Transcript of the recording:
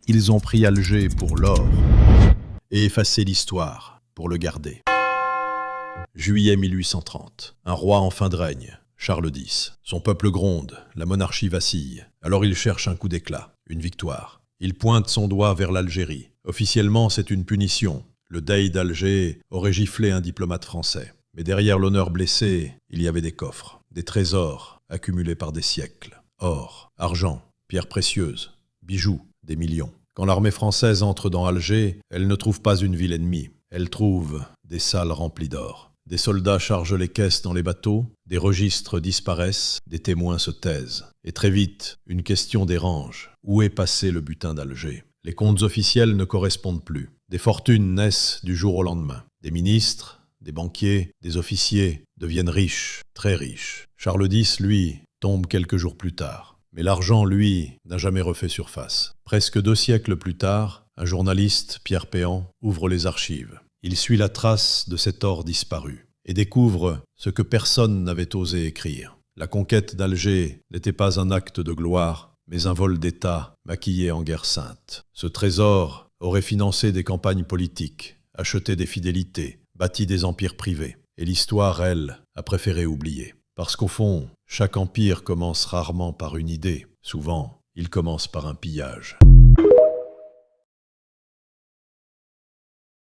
Ils ont pris Alger pour l'or et effacé l'histoire pour le garder. Juillet 1830. Un roi en fin de règne, Charles X. Son peuple gronde, la monarchie vacille. Alors il cherche un coup d'éclat, une victoire. Il pointe son doigt vers l'Algérie. Officiellement, c'est une punition. Le Dey d'Alger aurait giflé un diplomate français. Mais derrière l'honneur blessé, il y avait des coffres, des trésors accumulés par des siècles. Or, argent, pierres précieuses, bijoux, des millions. Quand l'armée française entre dans Alger, elle ne trouve pas une ville ennemie. Elle trouve des salles remplies d'or. Des soldats chargent les caisses dans les bateaux, des registres disparaissent, des témoins se taisent. Et très vite, une question dérange. Où est passé le butin d'Alger ? Les comptes officiels ne correspondent plus. Des fortunes naissent du jour au lendemain. Des ministres, des banquiers, des officiers deviennent riches, très riches. Charles X, lui, tombe quelques jours plus tard. Mais l'argent, lui, n'a jamais refait surface. Presque 2 siècles plus tard, un journaliste, Pierre Péan, ouvre les archives. Il suit la trace de cet or disparu et découvre ce que personne n'avait osé écrire. La conquête d'Alger n'était pas un acte de gloire, mais un vol d'État maquillé en guerre sainte. Ce trésor aurait financé des campagnes politiques, acheté des fidélités, bâti des empires privés. Et l'histoire, elle, a préféré oublier. Parce qu'au fond, chaque empire commence rarement par une idée. Souvent, il commence par un pillage.